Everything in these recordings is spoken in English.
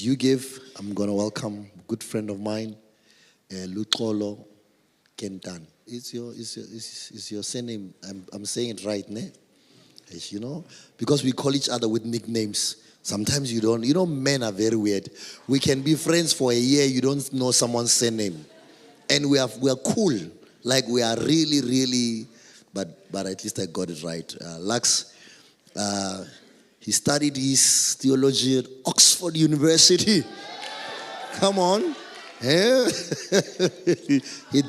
you give, I'm going to welcome a good friend of mine, Luxolo, Kentane. Is your surname? I'm saying it right, ne? Yes, you know, because we call each other with nicknames. Sometimes you don't. You know, men are very weird. We can be friends for a year. You don't know someone's surname, and we are cool. Like we are really, really. But at least I got it right. Lux, he studied his theology at Oxford University. Come on, yeah. He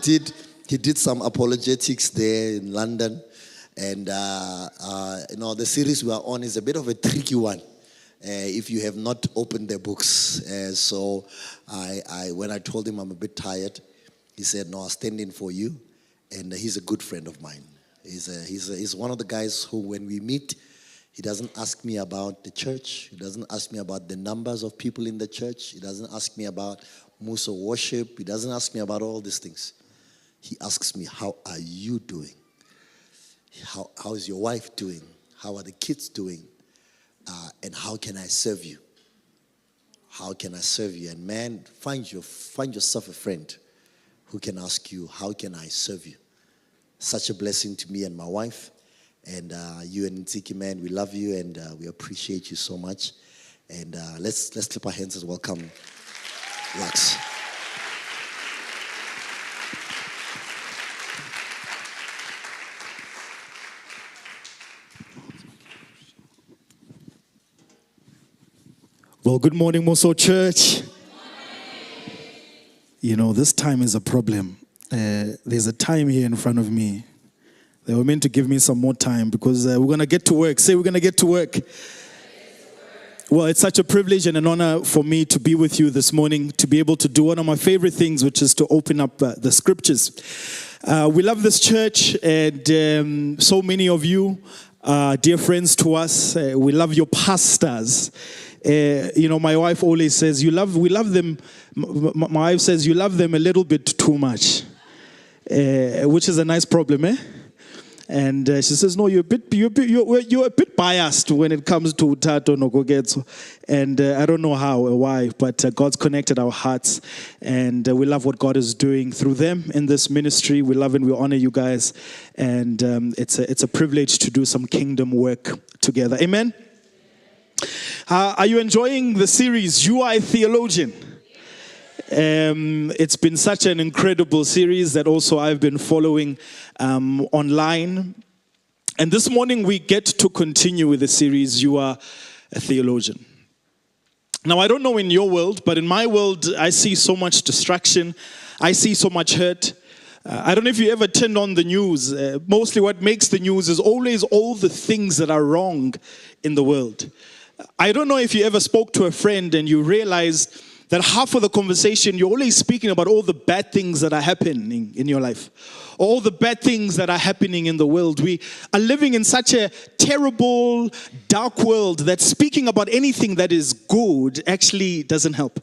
did some apologetics there in London, and the series we are on is a bit of a tricky one. If you have not opened their books, so when I told him I'm a bit tired, he said, "No, I'll stand in for you," and he's a good friend of mine. He's one of the guys who, when we meet, he doesn't ask me about the church. He doesn't ask me about the numbers of people in the church. He doesn't ask me about Musa worship. He doesn't ask me about all these things. He asks me, "How are you doing? How is your wife doing? How are the kids doing? And how can I serve you? How can I serve you?" And man, find yourself a friend who can ask you, "How can I serve you?" Such a blessing to me and my wife. And you and Ntiki, man, we love you and we appreciate you so much. And let's clap our hands and welcome Lux. Well, good morning, Moso Church. You know, this time is a problem. There's a time here in front of me. They were meant to give me some more time because we're going to get to work. Say we're going to get to work. Well, it's such a privilege and an honor for me to be with you this morning, to be able to do one of my favorite things, which is to open up the scriptures. We love this church, and so many of you are dear friends to us. We love your pastors. My wife always says, we love them. My wife says, you love them a little bit too much, which is a nice problem, eh? And she says, no, you're a bit biased when it comes to Tato Nogogetso. And I don't know how or why, but God's connected our hearts. And we love what God is doing through them in this ministry. We love and we honor you guys. And it's a privilege to do some kingdom work together. Amen? Are you enjoying the series, You Are a Theologian? It's been such an incredible series that also I've been following online. And this morning we get to continue with the series, You Are a Theologian. Now, I don't know in your world, but in my world, I see so much distraction. I see so much hurt. I don't know if you ever turned on the news. Mostly what makes the news is always all the things that are wrong in the world. I don't know if you ever spoke to a friend and you realized that half of the conversation, you're always speaking about all the bad things that are happening in your life. All the bad things that are happening in the world. We are living in such a terrible, dark world that speaking about anything that is good actually doesn't help.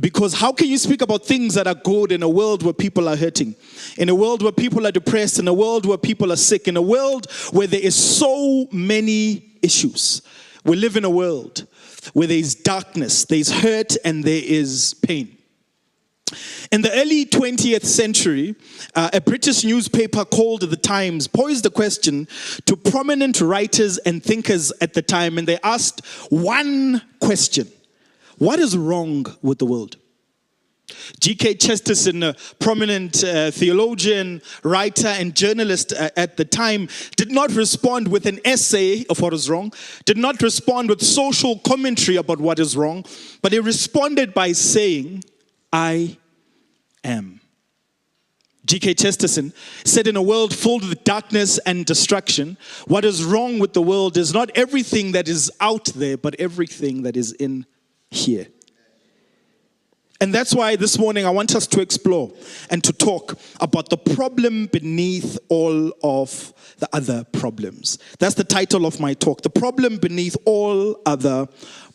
Because how can you speak about things that are good in a world where people are hurting? In a world where people are depressed? In a world where people are sick? In a world where there is so many issues? We live in a world where there is darkness, there is hurt, and there is pain. In the early 20th century, a British newspaper called The Times posed the question to prominent writers and thinkers at the time, and they asked one question: what is wrong with the world? G.K. Chesterton, a prominent theologian, writer, and journalist at the time, did not respond with an essay of what is wrong, did not respond with social commentary about what is wrong, but he responded by saying, I am. G.K. Chesterton said, in a world filled with darkness and destruction, what is wrong with the world is not everything that is out there, but everything that is in here. And that's why this morning I want us to explore and to talk about the problem beneath all of the other problems. That's the title of my talk, the problem beneath all other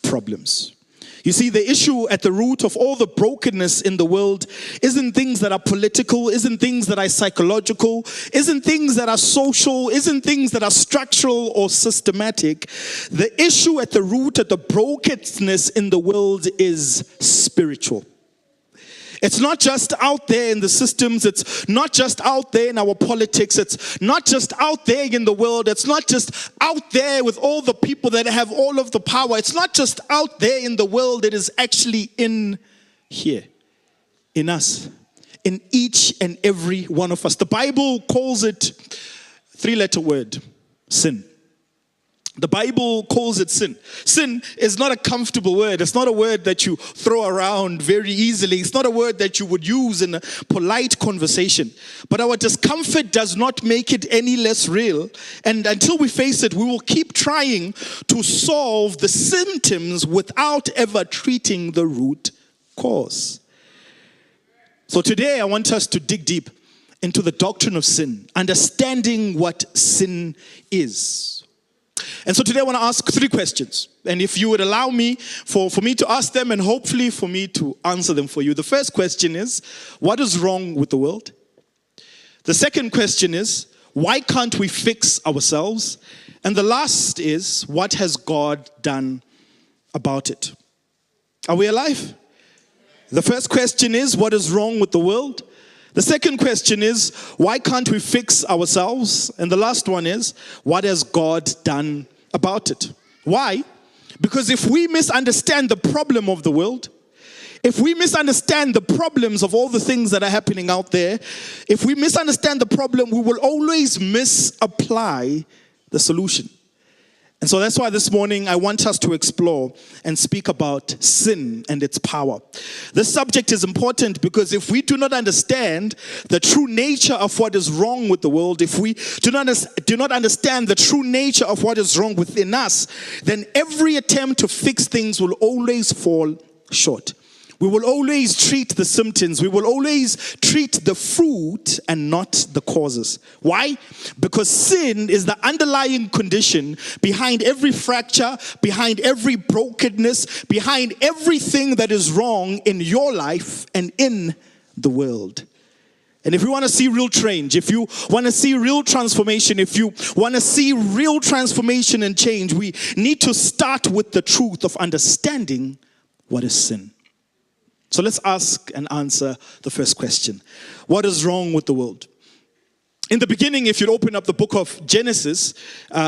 problems. You see, the issue at the root of all the brokenness in the world isn't things that are political, isn't things that are psychological, isn't things that are social, isn't things that are structural or systematic. The issue at the root of the brokenness in the world is spiritual. It's not just out there in the systems. It's not just out there in our politics. It's not just out there in the world. It's not just out there with all the people that have all of the power. It's not just out there in the world. It is actually in here, in us, in each and every one of us. The Bible calls it three-letter word, sin. The Bible calls it sin. Sin is not a comfortable word. It's not a word that you throw around very easily. It's not a word that you would use in a polite conversation. But our discomfort does not make it any less real. And until we face it, we will keep trying to solve the symptoms without ever treating the root cause. So today I want us to dig deep into the doctrine of sin, understanding what sin is. And so today I want to ask three questions. And if you would allow me for me to ask them and hopefully for me to answer them for you. The first question is, what is wrong with the world? The second question is, why can't we fix ourselves? And the last is, what has God done about it? Are we alive? The first question is, what is wrong with the world? The second question is, why can't we fix ourselves? And the last one is, what has God done about it? Why? Because if we misunderstand the problem of the world, if we misunderstand the problems of all the things that are happening out there, if we misunderstand the problem, we will always misapply the solution. And so that's why this morning I want us to explore and speak about sin and its power. This subject is important because if we do not understand the true nature of what is wrong with the world, if we do not understand the true nature of what is wrong within us, then every attempt to fix things will always fall short. We will always treat the symptoms. We will always treat the fruit and not the causes. Why? Because sin is the underlying condition behind every fracture, behind every brokenness, behind everything that is wrong in your life and in the world. And if you want to see real change, if you want to see real transformation, if you want to see real transformation and change, we need to start with the truth of understanding what is sin. So let's ask and answer the first question. What is wrong with the world? In the beginning, if you open up the book of Genesis,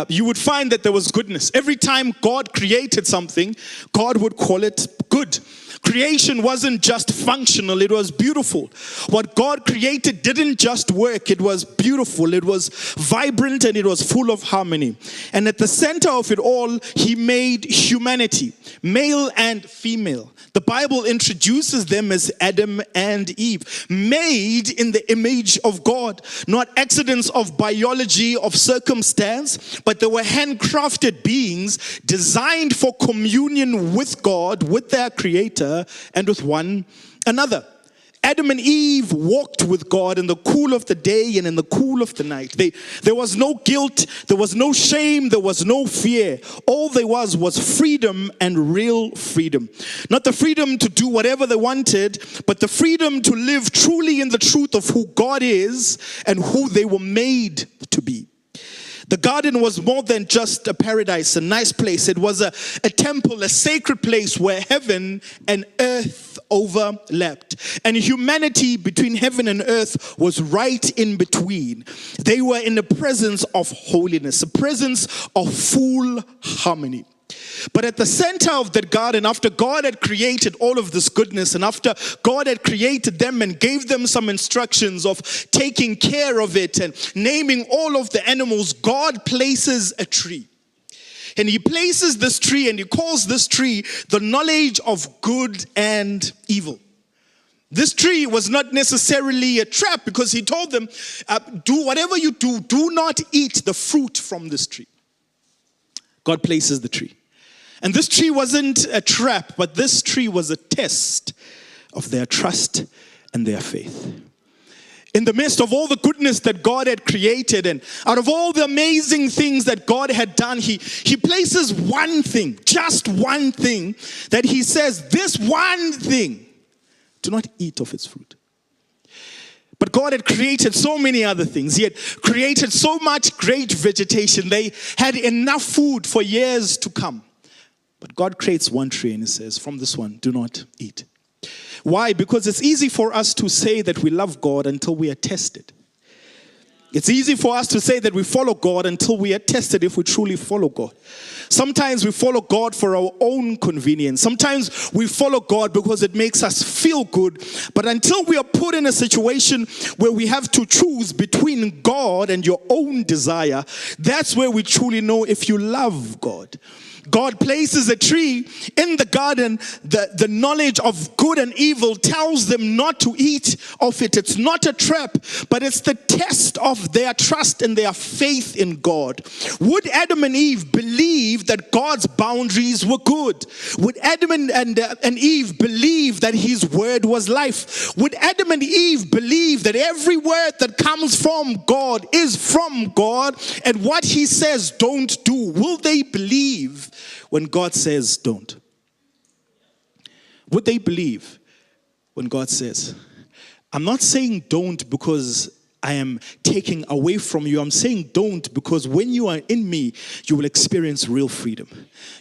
you would find that there was goodness. Every time God created something, God would call it good. Creation wasn't just functional, it was beautiful. What God created didn't just work, it was beautiful, it was vibrant, and it was full of harmony. And at the center of it all, He made humanity, male and female. The Bible introduces them as Adam and Eve, made in the image of God, not accidents of biology, of circumstance, but they were handcrafted beings designed for communion with God, with their Creator, and with one another. Adam and Eve walked with God in the cool of the day and in the cool of the night. There was no guilt, there was no shame, there was no fear. All there was freedom and real freedom. Not the freedom to do whatever they wanted, but the freedom to live truly in the truth of who God is and who they were made to be. The garden was more than just a paradise, a nice place. It was a temple, a sacred place where heaven and earth overlapped. And humanity between heaven and earth was right in between. They were in the presence of holiness, a presence of full harmony. But at the center of that garden, after God had created all of this goodness, and after God had created them and gave them some instructions of taking care of it and naming all of the animals, God places a tree. And He places this tree and He calls this tree the knowledge of good and evil. This tree was not necessarily a trap because He told them, do whatever you do, do not eat the fruit from this tree. God places the tree. And this tree wasn't a trap, but this tree was a test of their trust and their faith. In the midst of all the goodness that God had created and out of all the amazing things that God had done, he places one thing, just one thing, that he says, this one thing, do not eat of its fruit. But God had created so many other things. He had created so much great vegetation. They had enough food for years to come. But God creates one tree and he says, from this one, do not eat. Why? Because it's easy for us to say that we love God until we are tested. It's easy for us to say that we follow God until we are tested if we truly follow God. Sometimes we follow God for our own convenience. Sometimes we follow God because it makes us feel good. But until we are put in a situation where we have to choose between God and your own desire, that's where we truly know if you love God. God places a tree in the garden. The knowledge of good and evil tells them not to eat of it. It's not a trap, but it's the test of their trust and their faith in God. Would Adam and Eve believe that God's boundaries were good? Would Adam and Eve believe that his word was life? Would Adam and Eve believe that every word that comes from God is from God and what he says don't do? Will they believe when God says don't? Would they believe when God says, I'm not saying don't because I am taking away from you. I'm saying don't because when you are in me, you will experience real freedom.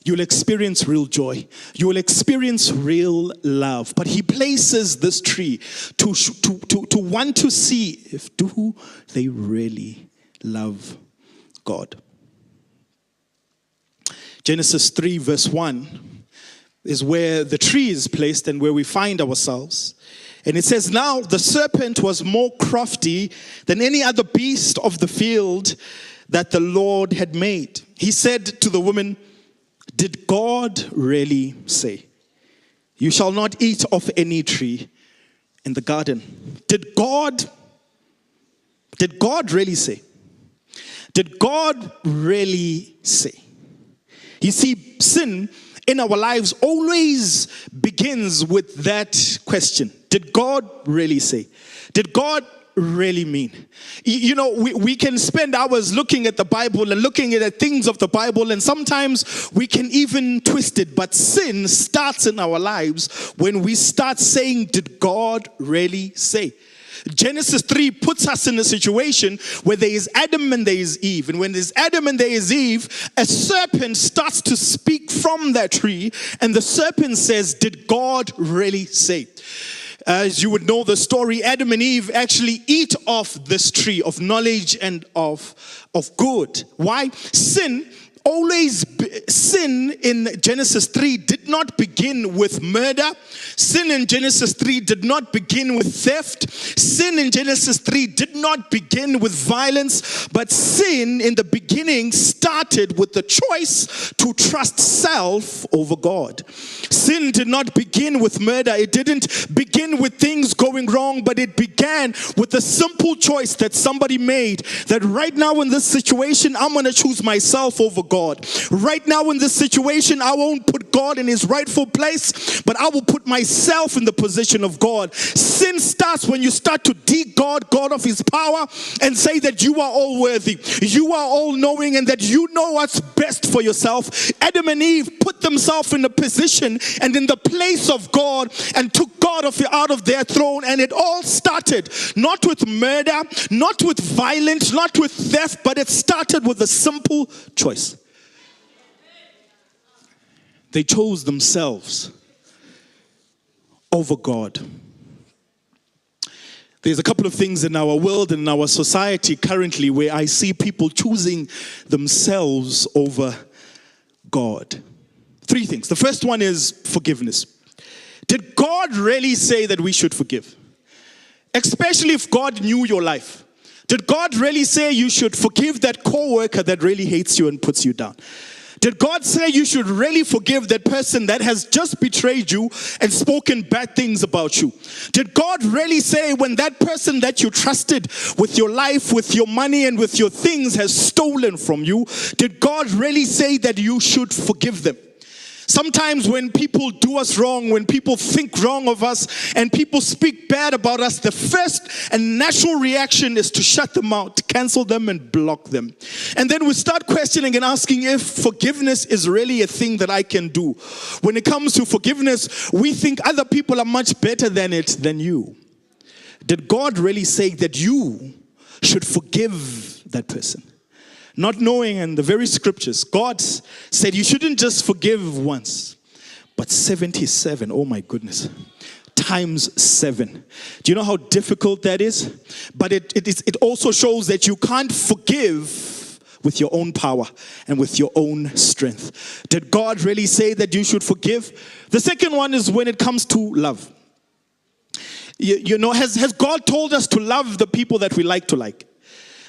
You will experience real joy. You will experience real love. But he places this tree to want to see if do they really love God. Genesis 3 verse 1 is where the tree is placed and where we find ourselves. And it says, now the serpent was more crafty than any other beast of the field that the Lord had made. He said to the woman, did God really say, you shall not eat of any tree in the garden? Did God really say? Did God really say? You see, sin in our lives always begins with that question. Did God really say? Did God really mean? You know, we can spend hours looking at the Bible and looking at the things of the Bible, and sometimes we can even twist it. But sin starts in our lives when we start saying, did God really say? Genesis 3 puts us in a situation where there is Adam and there is Eve. And when there's Adam and there is Eve, a serpent starts to speak from that tree. And the serpent says, did God really say? As you would know the story, Adam and Eve actually eat of this tree of knowledge and of good. Why? Sin in Genesis 3 did not begin with murder. Sin in Genesis 3 did not begin with theft. Sin in Genesis 3 did not begin with violence. But sin in the beginning started with the choice to trust self over God. Sin did not begin with murder. It didn't begin with things going wrong, but it began with a simple choice that somebody made, that right now in this situation, I'm going to choose myself over God. Right now in this situation, I won't put God in his rightful place, but I will put myself in the position of God. Sin starts when you start to de-God God of his power and say that you are all worthy, you are all knowing, and that you know what's best for yourself. Adam and Eve put themselves in a position and in the place of God and took God out of their throne, and it all started not with murder, not with violence, not with theft, but it started with a simple choice. They chose themselves over God. There's a couple of things in our world and in our society currently where I see people choosing themselves over God. Three things. The first one is forgiveness. Did God really say that we should forgive? Especially if God knew your life. Did God really say you should forgive that coworker that really hates you and puts you down? Did God say you should really forgive that person that has just betrayed you and spoken bad things about you? Did God really say when that person that you trusted with your life, with your money, and with your things has stolen from you, did God really say that you should forgive them? Sometimes when people do us wrong, when people think wrong of us, and people speak bad about us, the first and natural reaction is to shut them out, to cancel them and block them. And then we start questioning and asking if forgiveness is really a thing that I can do. When it comes to forgiveness, we think other people are much better than it than you. Did God really say that you should forgive that person? Not knowing in the very scriptures, God said you shouldn't just forgive once, but 77, oh my goodness, times 7. Do you know how difficult that is? But it also shows that you can't forgive with your own power and with your own strength. Did God really say that you should forgive? The second one is when it comes to love. You know, has God told us to love the people that we like to like?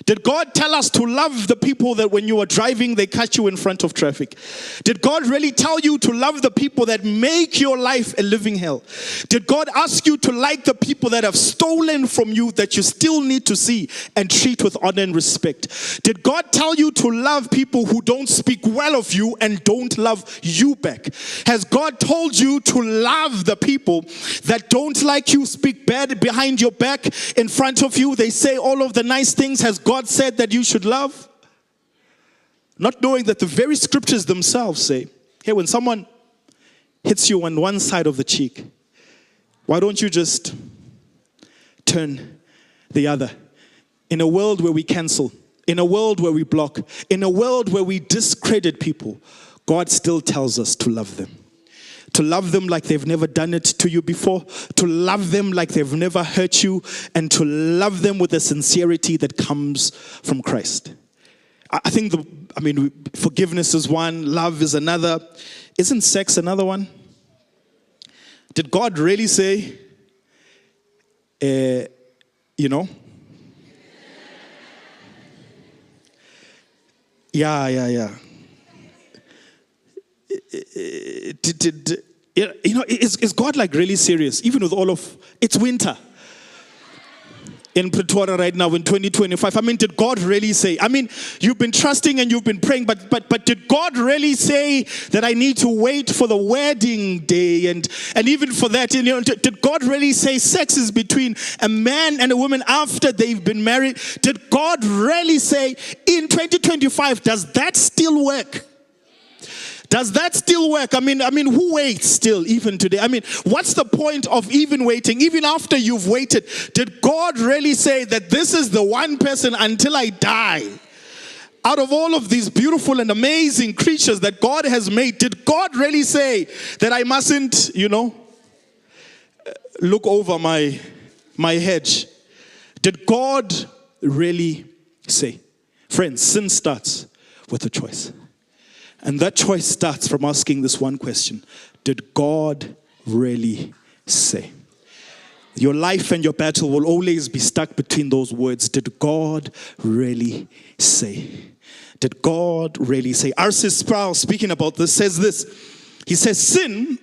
Did God tell us to love the people that when you are driving, they catch you in front of traffic? Did God really tell you to love the people that make your life a living hell? Did God ask you to like the people that have stolen from you that you still need to see and treat with honor and respect? Did God tell you to love people who don't speak well of you and don't love you back? Has God told you to love the people that don't like you, speak bad behind your back, in front of you, they say all of the nice things? Has God said that you should love? Not knowing that the very scriptures themselves say, hey, when someone hits you on one side of the cheek, why don't you just turn the other? In a world where we cancel, in a world where we block, in a world where we discredit people, God still tells us to love them. To love them like they've never done it to you before, to love them like they've never hurt you, and to love them with a sincerity that comes from Christ. I think, forgiveness is one, love is another. Isn't sex another one? Did God really say, Yeah. Is God like really serious? Even with all of, it's winter in Pretoria right now in 2025. Did God really say? You've been trusting and you've been praying, but did God really say that I need to wait for the wedding day? And even for that, did God really say sex is between a man and a woman after they've been married? Did God really say in 2025, does that still work? Does that still work? Who waits still even today? What's the point of even waiting? Even after you've waited, did God really say that this is the one person until I die? Out of all of these beautiful and amazing creatures that God has made, did God really say that I mustn't, look over my hedge? Did God really say? Friends, sin starts with a choice. And that choice starts from asking this one question: did God really say? Your life and your battle will always be stuck between those words. Did God really say? Did God really say? R.C. Sproul, speaking about this, says this. He says, sin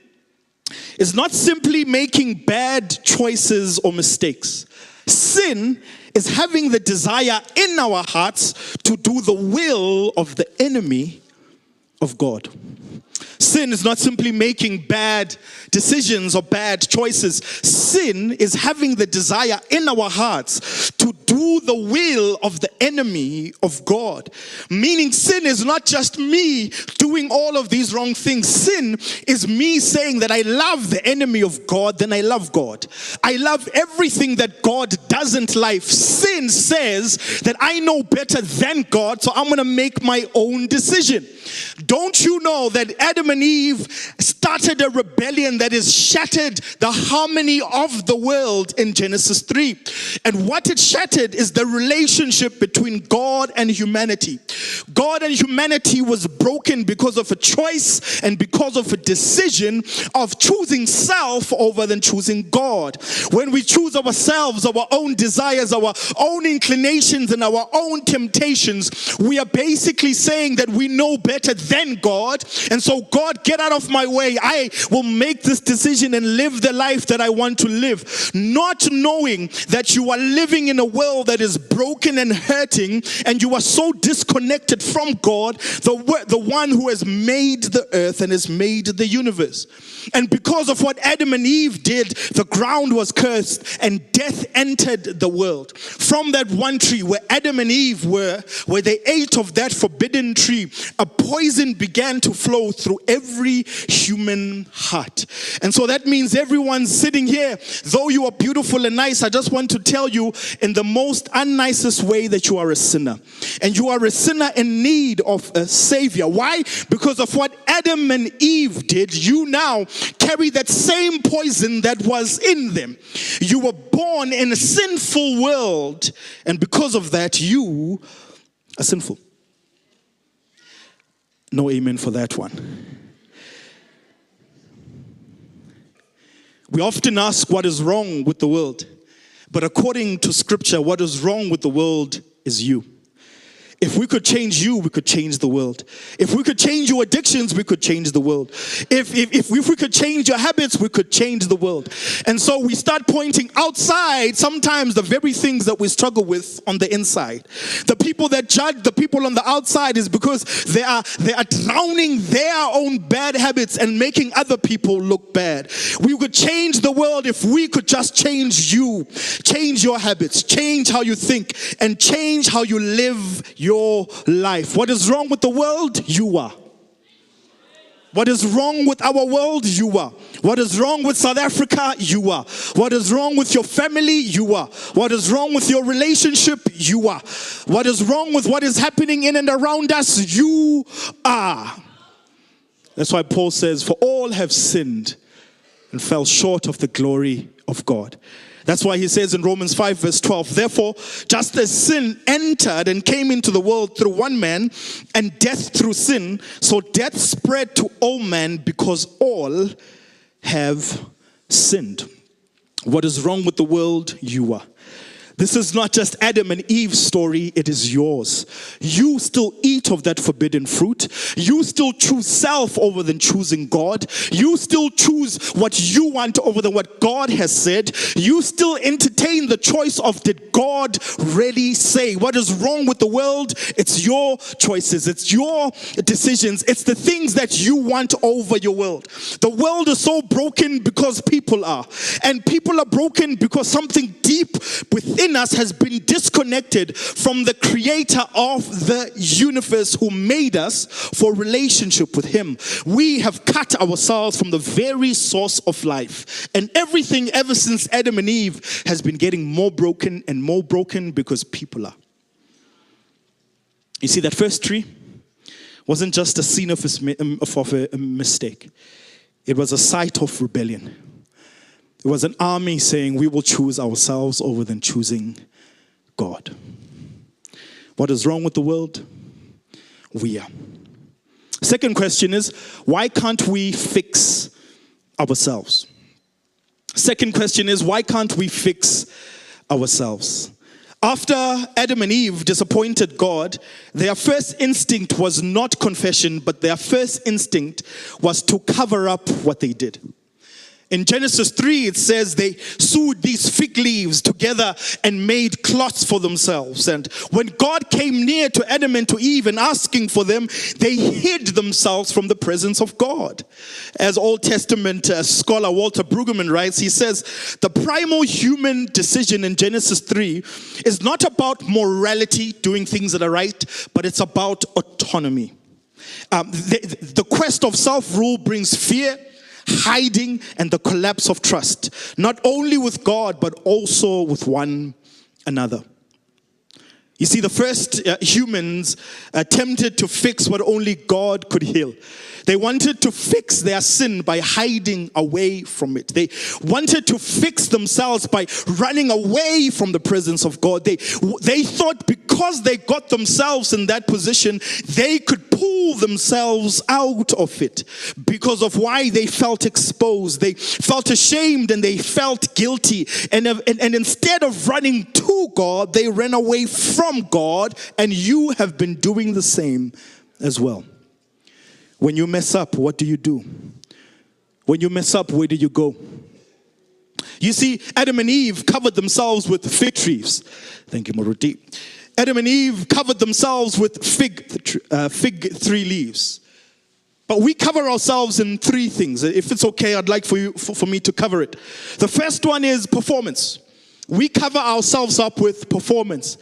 is not simply making bad choices or mistakes. Sin is having the desire in our hearts to do the will of the enemy of God. Sin is not simply making bad decisions or bad choices. Sin is having the desire in our hearts to do the will of the enemy of God. Meaning sin is not just me doing all of these wrong things. Sin is me saying that I love the enemy of God, then I love God. I love everything that God doesn't like. Sin says that I know better than God, so I'm going to make my own decision. Don't you know that Adam and Eve started a rebellion that has shattered the harmony of the world in Genesis 3? And what it shattered is the relationship between God and humanity. God and humanity was broken because of a choice and because of a decision of choosing self over than choosing God. When we choose ourselves, our own desires, our own inclinations, and our own temptations, we are basically saying that we know better than God. And so, God, get out of my way. I will make this decision and live the life that I want to live. Not knowing that you are living in a world that is broken and hurting, and you are so disconnected from God, the one who has made the earth and has made the universe. And because of what Adam and Eve did, the ground was cursed and death entered the world. From that one tree where Adam and Eve were, where they ate of that forbidden tree, a poison began to flow through every human heart. And so that means everyone sitting here, though you are beautiful and nice, I just want to tell you in the most unnicest way that you are a sinner. And you are a sinner in need of a savior. Why? Because of what Adam and Eve did, you now carry that same poison that was in them. You were born in a sinful world, and because of that, you are sinful. No amen for that one. We often ask what is wrong with the world, but according to Scripture, what is wrong with the world is you. If we could change you, we could change the world. If we could change your addictions, we could change the world. If we could change your habits, we could change the world. And so we start pointing outside sometimes the very things that we struggle with on the inside. The people that judge the people on the outside is because they are drowning their own bad habits and making other people look bad. We could change the world if we could just change you, change your habits, change how you think, and change how you live your life. What is wrong with the world? You are. What is wrong with our world? You are. What is wrong with South Africa? You are. What is wrong with your family? You are. What is wrong with your relationship? You are. What is wrong with what is happening in and around us? You are. That's why Paul says, for all have sinned and fell short of the glory of God. That's why he says in Romans 5 verse 12, therefore, just as sin entered and came into the world through one man, and death through sin, so death spread to all men because all have sinned. What is wrong with the world? You are. This is not just Adam and Eve's story, it is yours. You still eat of that forbidden fruit. You still choose self over than choosing God. You still choose what you want over than what God has said. You still entertain the choice of, did God really say? What is wrong with the world? It's your choices. It's your decisions. It's the things that you want over your world. The world is so broken because people are. And people are broken because something deep within us has been disconnected from the creator of the universe who made us for relationship with him. We have cut ourselves from the very source of life. And everything ever since Adam and Eve has been getting more broken and more broken because people are. You see, that first tree wasn't just a scene of a mistake. It was a site of rebellion. It was an army saying, we will choose ourselves over than choosing God. What is wrong with the world? We are. Second question is, why can't we fix ourselves? Second question is, why can't we fix ourselves? After Adam and Eve disappointed God, their first instinct was not confession, but their first instinct was to cover up what they did. In Genesis 3, it says they sewed these fig leaves together and made cloths for themselves. And when God came near to Adam and to Eve and asking for them, they hid themselves from the presence of God. As Old Testament scholar Walter Brueggemann writes, he says, the primal human decision in Genesis 3 is not about morality, doing things that are right, but it's about autonomy. The quest of self-rule brings fear, hiding, and the collapse of trust, not only with God, but also with one another. You see, the first humans attempted to fix what only God could heal. They wanted to fix their sin by hiding away from it. They wanted to fix themselves by running away from the presence of God. They thought because they got themselves in that position, they could pull themselves out of it. Because of why they felt exposed, they felt ashamed, and they felt guilty. And instead of running to God, they ran away from God. And you have been doing the same as well. When you mess up, what do? When you mess up, where do you go? You see, Adam and Eve covered themselves with fig trees. Thank you, Maruti. Adam and Eve covered themselves with fig tree leaves. But we cover ourselves in three things. If it's okay, I'd like for me to cover it. The first one is performance. We cover ourselves up with performance.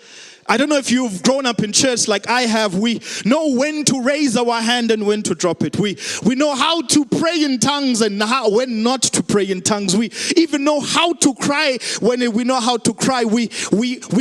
I don't know if you've grown up in church like I have. We know when to raise our hand and when to drop it. We know how to pray in tongues and when not to pray in tongues. We even know how to cry when we know how to cry. We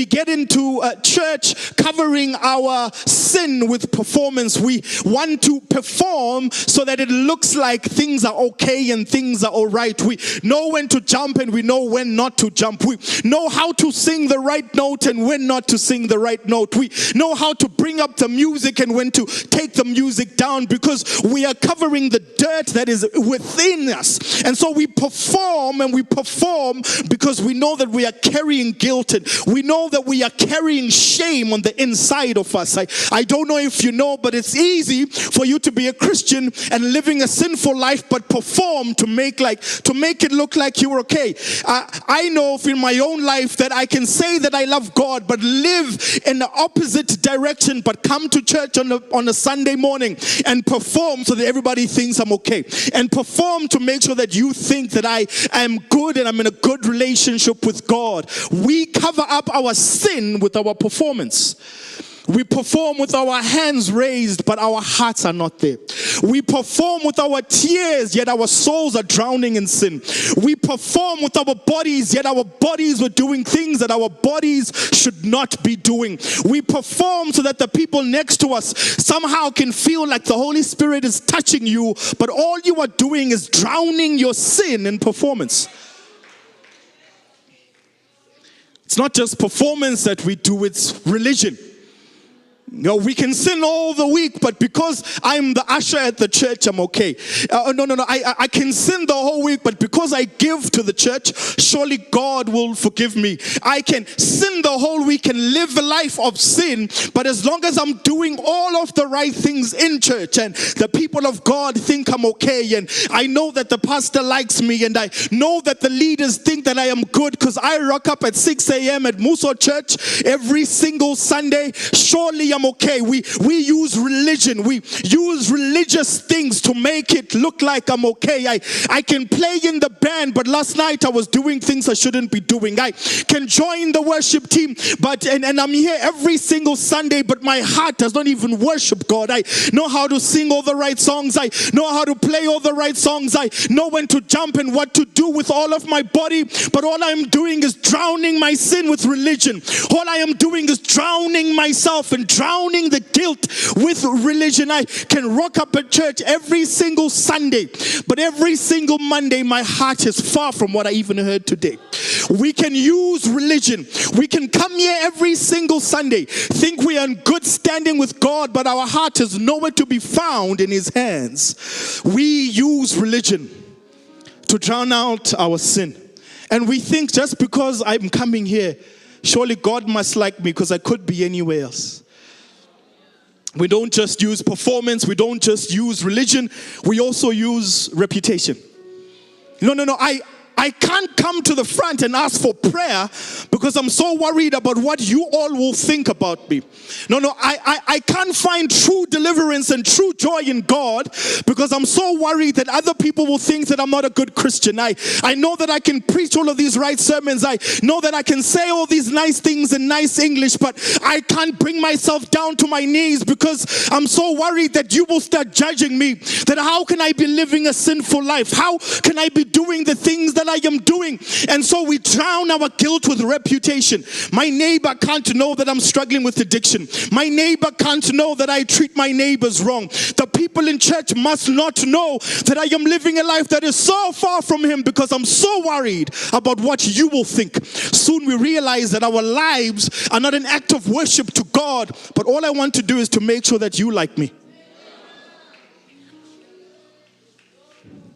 get into church covering our sin with performance. We want to perform so that it looks like things are okay and things are all right. We know when to jump and we know when not to jump. We know how to sing the right note and when not to sing the right note. We know how to bring up the music and when to take the music down, because we are covering the dirt that is within us. And so we perform, and we perform because we know that we are carrying guilt, and we know that we are carrying shame on the inside of us. I don't know if you know, but it's easy for you to be a Christian and living a sinful life but perform to make it look like you're okay. I know in my own life that I can say that I love God but live in the opposite direction, but come to church on a Sunday morning and perform so that everybody thinks I'm okay, and perform to make sure that you think that I am good and I'm in a good relationship with God. We cover up our sin with our performance. We perform with our hands raised, but our hearts are not there. We perform with our tears, yet our souls are drowning in sin. We perform with our bodies, yet our bodies were doing things that our bodies should not be doing. We perform so that the people next to us somehow can feel like the Holy Spirit is touching you, but all you are doing is drowning your sin in performance. It's not just performance that we do, it's religion. No, we can sin all the week, but because I'm the usher at the church, I'm okay. No. I can sin the whole week, but because I give to the church, surely God will forgive me. I can sin the whole week and live a life of sin, but as long as I'm doing all of the right things in church and the people of God think I'm okay, and I know that the pastor likes me, and I know that the leaders think that I am good because I rock up at 6 a.m. at Muso Church every single Sunday, surely I'm okay. We use religion. We use religious things to make it look like I'm okay. I can play in the band, but last night I was doing things I shouldn't be doing. I can join the worship team, and I'm here every single Sunday, but my heart does not even worship God. I know how to sing all the right songs. I know how to play all the right songs. I know when to jump and what to do with all of my body, but all I'm doing is drowning my sin with religion. All I am doing is drowning myself and drowning the guilt with religion. I can rock up at church every single Sunday, but every single Monday my heart is far from what I even heard today. We can use religion. We can come here every single Sunday, think we are in good standing with God, but our heart is nowhere to be found in His hands. We use religion to drown out our sin. And we think just because I'm coming here, surely God must like me because I could be anywhere else. We don't just use performance. We don't just use religion. We also use reputation. No. I can't come to the front and ask for prayer because I'm so worried about what you all will think about me. No, I can't find true deliverance and true joy in God because I'm so worried that other people will think that I'm not a good Christian. I know that I can preach all of these right sermons. I know that I can say all these nice things in nice English, but I can't bring myself down to my knees because I'm so worried that you will start judging me. That how can I be living a sinful life? How can I be doing the things that I am doing? And so we drown our guilt with reputation. My neighbor can't know that I'm struggling with addiction. My neighbor can't know that I treat my neighbors wrong. The people in church must not know that I am living a life that is so far from Him because I'm so worried about what you will think. Soon we realize that our lives are not an act of worship to God, but all I want to do is to make sure that you like me.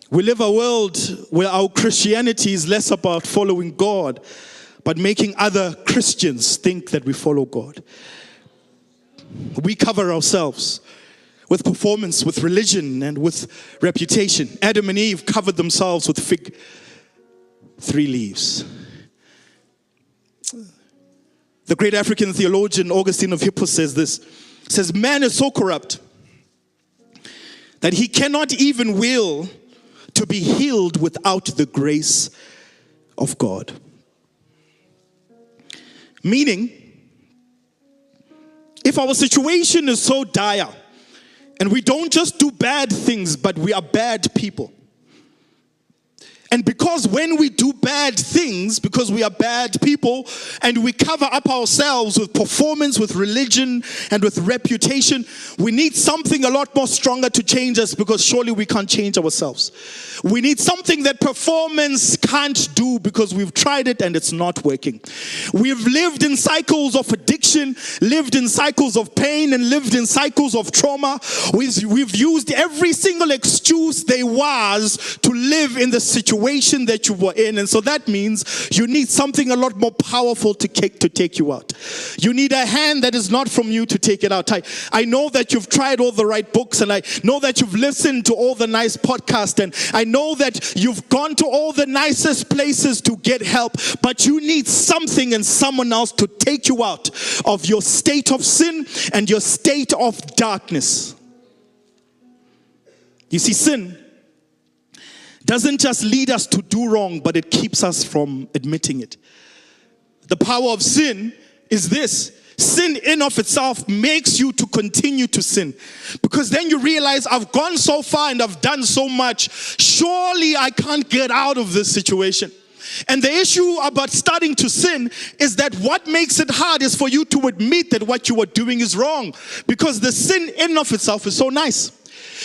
We live a world where our Christianity is less about following God, but making other Christians think that we follow God. We cover ourselves. with performance, with religion, and with reputation. Adam and Eve covered themselves with fig 3 leaves. The great African theologian Augustine of Hippo says this, says, man is so corrupt that he cannot even will to be healed without the grace of God. Meaning, if our situation is so dire, and we don't just do bad things, but we are bad people. And because when we do bad things, because we are bad people, and we cover up ourselves with performance, with religion, and with reputation, we need something a lot more stronger to change us, because surely we can't change ourselves. We need something that performance can't do, because we've tried it and it's not working. We've lived in cycles of addiction, lived in cycles of pain, and lived in cycles of trauma. We've used every single excuse there was to live in the situation that you were in. And so that means you need something a lot more powerful to take you out. You need a hand that is not from you to take it out. I know that you've tried all the right books, and I know that you've listened to all the nice podcasts, and I know that you've gone to all the nicest places to get help, but you need something and someone else to take you out of your state of sin and your state of darkness. You see, sin doesn't just lead us to do wrong, but it keeps us from admitting it. The power of sin is this. Sin in of itself makes you to continue to sin. Because then you realize, I've gone so far and I've done so much. Surely I can't get out of this situation. And the issue about starting to sin is that what makes it hard is for you to admit that what you are doing is wrong. Because the sin in of itself is so nice.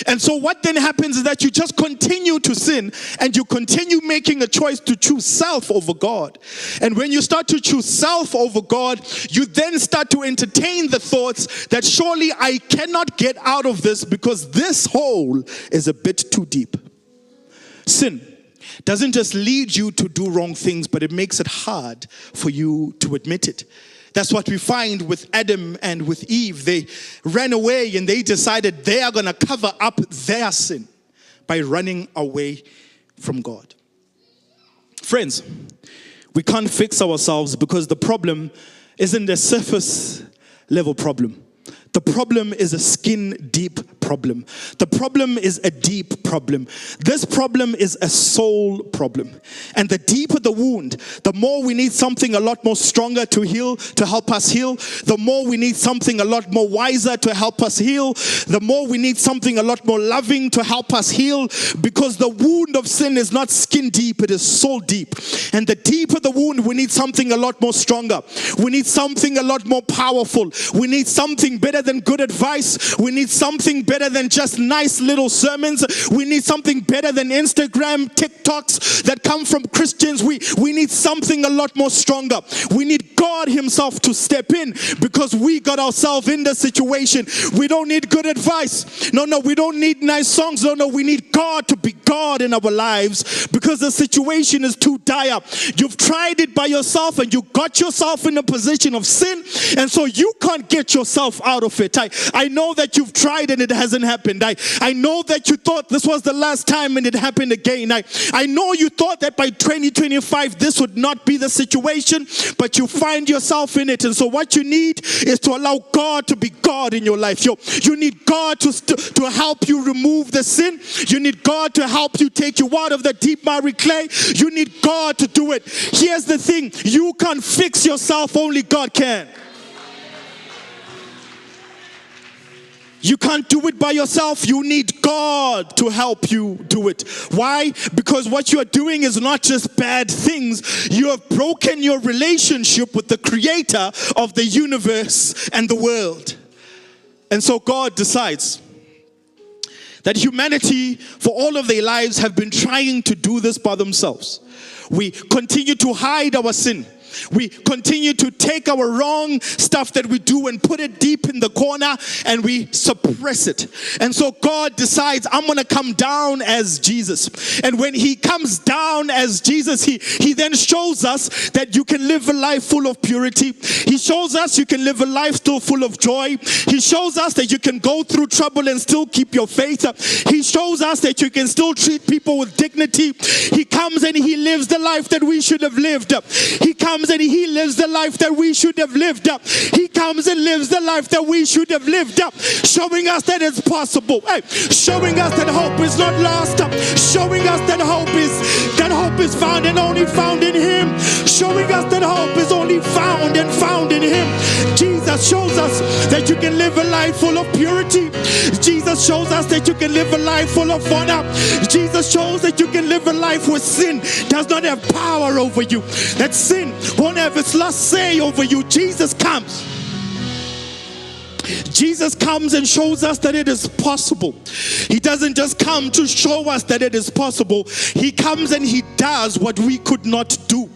And so what then happens is that you just continue to sin, and you continue making a choice to choose self over God. And when you start to choose self over God, you then start to entertain the thoughts that surely I cannot get out of this because this hole is a bit too deep. Sin doesn't just lead you to do wrong things, but it makes it hard for you to admit it. That's what we find with Adam and with Eve. They ran away and they decided they are going to cover up their sin by running away from God. Friends, we can't fix ourselves because the problem isn't a surface level problem. The problem is a skin deep problem. The problem is a deep problem. This problem is a soul problem. And the deeper the wound, the more we need something a lot more stronger to heal, to help us heal. The more we need something a lot more wiser to help us heal. The more we need something a lot more loving to help us heal. Because the wound of sin is not skin deep, it is soul deep. And the deeper the wound, we need something a lot more stronger. We need something a lot more powerful. We need something better than good advice. We need something better than just nice little sermons. We need something better than Instagram, TikToks that come from Christians. We need something a lot more stronger. We need God himself to step in because we got ourselves in the situation. We don't need good advice. No, we don't need nice songs. No, we need God to be God in our lives because the situation is too dire. You've tried it by yourself and you got yourself in a position of sin, and so you can't get yourself out of it. I know that you've tried and it hasn't happened. I know that you thought this was the last time and it happened again. I know you thought that by 2025 this would not be the situation, but you find yourself in it. And so what you need is to allow God to be God in your life. You need God to help you remove the sin. You need God to help you take you out of the deep miry clay. You need God to do it. Here's the thing. You can't fix yourself. Only God can. You can't do it by yourself. You need God to help you do it. Why? Because what you are doing is not just bad things. You have broken your relationship with the creator of the universe and the world. And so God decides that humanity, for all of their lives, have been trying to do this by themselves. We continue to hide our sin. We continue to take our wrong stuff that we do and put it deep in the corner and we suppress it. And so God decides, I'm going to come down as Jesus. And when he comes down as Jesus, he then shows us that you can live a life full of purity. He shows us you can live a life still full of joy. He shows us that you can go through trouble and still keep your faith. He shows us that you can still treat people with dignity. He comes and he lives the life that we should have lived. He comes and he lives the life that we should have lived. He comes and lives the life that we should have lived. Showing us that it's possible. Showing us that hope is not lost. Showing us that hope is found and only found in him. Showing us that hope is only found and found in him. Jesus shows us that you can live a life full of purity. Jesus shows us that you can live a life full of honor. Jesus shows that you can live a life where sin does not have power over you. That sin won't have its last say over you. Jesus comes. Jesus comes and shows us that it is possible. He doesn't just come to show us that it is possible. He comes and he does what we could not do,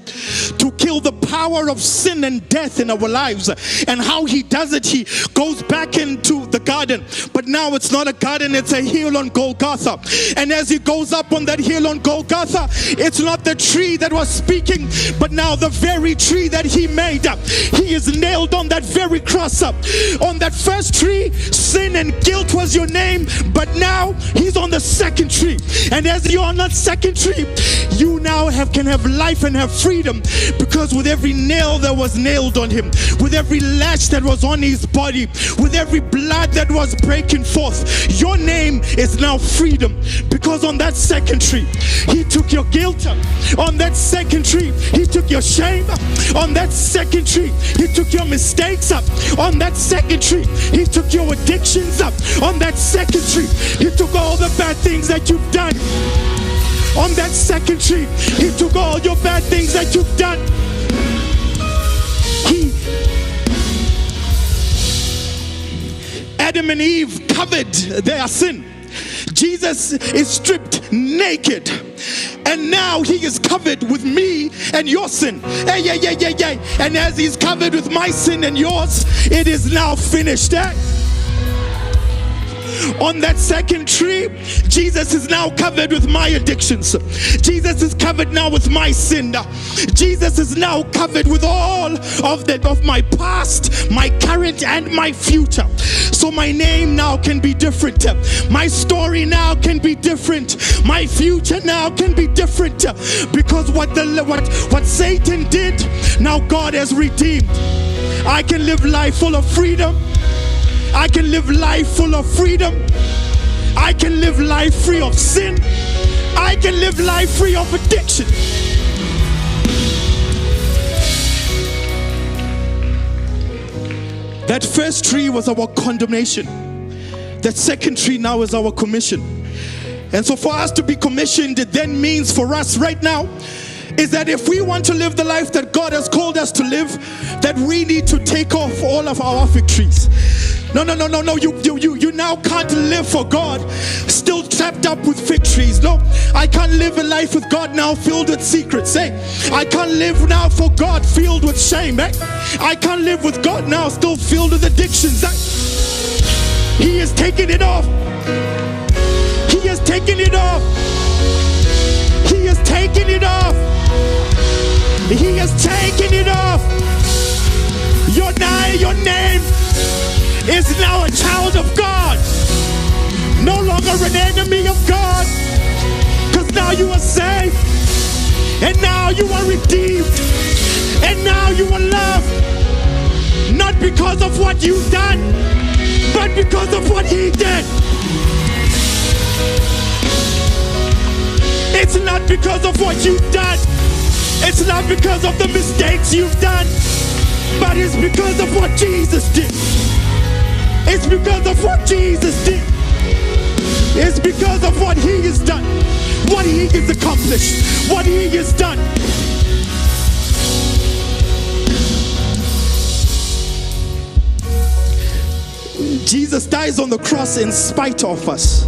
to kill the power of sin and death in our lives. And how he does it, he goes back into the garden. But now it's not a garden, it's a hill on Golgotha. And as he goes up on that hill on Golgotha, it's not the tree that was speaking, but now the very tree that he made. He is nailed on that very cross. On that first tree, sin and guilt was your name, but now he's on the second tree. And as you're on that second tree, you now can have life and have freedom, because with every nail that was nailed on him, with every lash that was on his body, with every blood that was breaking forth, your name is now freedom. Because on that second tree, he took your guilt. On that second tree, he took your shame. On that second tree, he took your mistakes. On that second tree, he took your addictions. On that second tree, he took all the bad things that you've done. On that second tree, he took all your bad things that you've done. Adam and Eve covered their sin. Jesus is stripped naked. And now he is covered with me and your sin. And as he's covered with my sin and yours, it is now finished. On that second tree, Jesus is now covered with my addictions. Jesus is covered now with my sin. Jesus is now covered with all of my past, my current, and my future. So my name now can be different. My story now can be different. My future now can be different. Because what Satan did, now God has redeemed. I can live life full of freedom. I can live life full of freedom. I can live life free of sin. I can live life free of addiction. That first tree was our condemnation. That second tree now is our commission. And so for us to be commissioned, it then means for us right now is that if we want to live the life that God has called us to live, that we need to take off all of our victories. No. You now can't live for God still trapped up with victories. No, I can't live a life with God now filled with secrets. I can't live now for God filled with shame. I can't live with God now still filled with addictions. He is taking it off. He is taking it off. He is taking it off. He is taking it off. Your name is now a child of God. No longer an enemy of God. Because now you are saved. And now you are redeemed. And now you are loved. Not because of what you've done, but because of what he did. It's not because of what you've done. It's not because of the mistakes you've done. But it's because of what Jesus did. It's because of what Jesus did. It's because of what he has done. What he has accomplished. What he has done. Jesus dies on the cross in spite of us.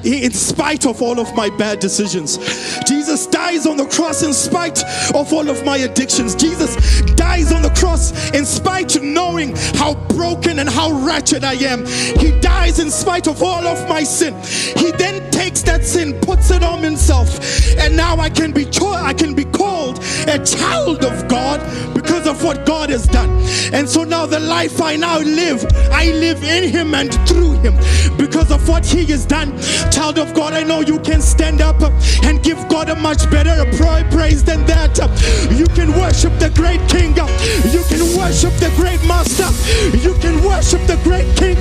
in spite of all of my bad decisions. Jesus dies on the cross in spite of all of my addictions. Jesus dies on the cross in spite of knowing how broken and how wretched I am. He dies in spite of all of my sin. He then takes that sin, puts it on himself, and now I can be called a child of God because of what God has done. And so now the life I now live, I live in him and through him because of what he has done. Child of God, I know you can stand up and give God a much better praise than that. You can worship the great King. You can worship the great Master. You can worship the great King.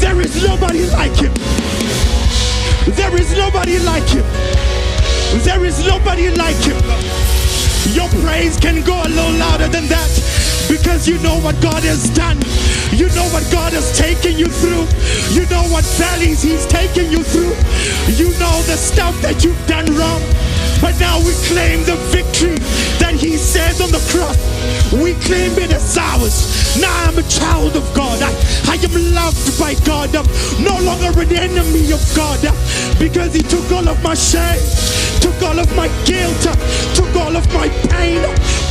There is nobody like him. There is nobody like him. There is nobody like him. Your praise can go a little louder than that, because you know what God has done. You know what God has taken you through. You know what valleys he's taken you through. You know the stuff that you've done wrong. But now we claim the victory that he says on the cross. We claim it as ours. Now I'm a child of God. I am loved by God. I'm no longer an enemy of God, because he took all of my shame, took all of my guilt, took all of my pain,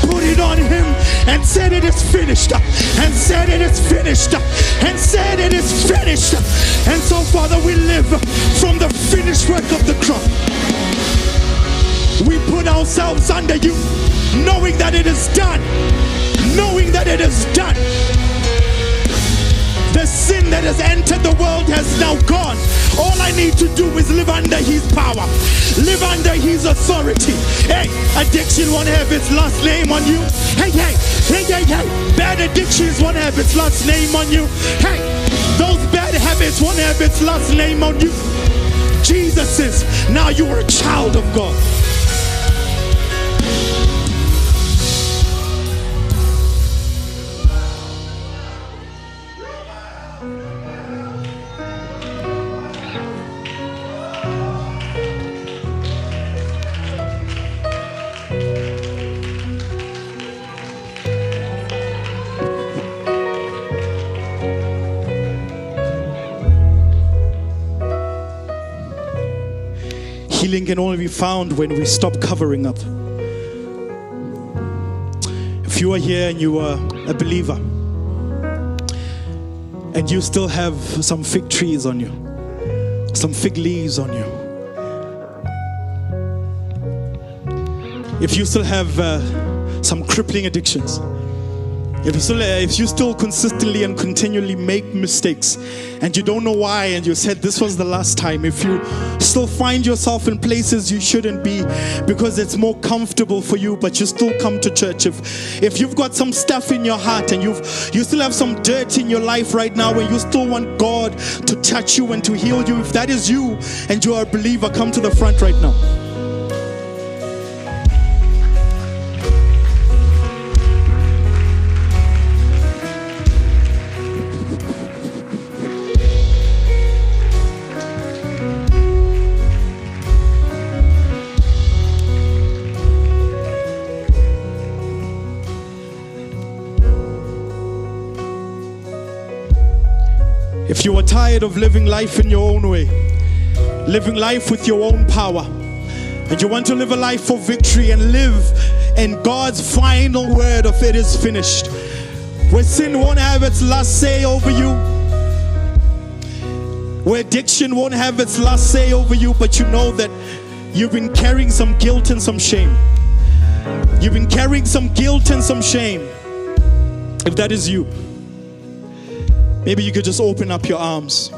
put it on him, and said it is finished, and said it is finished, and said it is finished. And so, Father, we live from the finished work of the cross. We put ourselves under you, knowing that it is done, knowing that it is done. The sin that has entered the world has now gone. All I need to do is live under his power, live under his authority. Hey, addiction won't have its last name on you. Hey, hey, hey, hey, hey. Bad addictions won't have its last name on you. Hey, those bad habits won't have its last name on you. Jesus says, now you are a child of God. Healing can only be found when we stop covering up. If you are here and you are a believer and you still have some fig trees on you, some fig leaves on you, if you still have some crippling addictions, if you still consistently and continually make mistakes and you don't know why, and you said this was the last time, if you still find yourself in places you shouldn't be because it's more comfortable for you, but you still come to church, if you've got some stuff in your heart and you still have some dirt in your life right now and you still want God to touch you and to heal you, if that is you and you are a believer, come to the front right now. If you are tired of living life in your own way, living life with your own power, and you want to live a life for victory and live in God's final word of it is finished, where sin won't have its last say over you, where addiction won't have its last say over you, but you know that you've been carrying some guilt and some shame. You've been carrying some guilt and some shame. If that is you, maybe you could just open up your arms.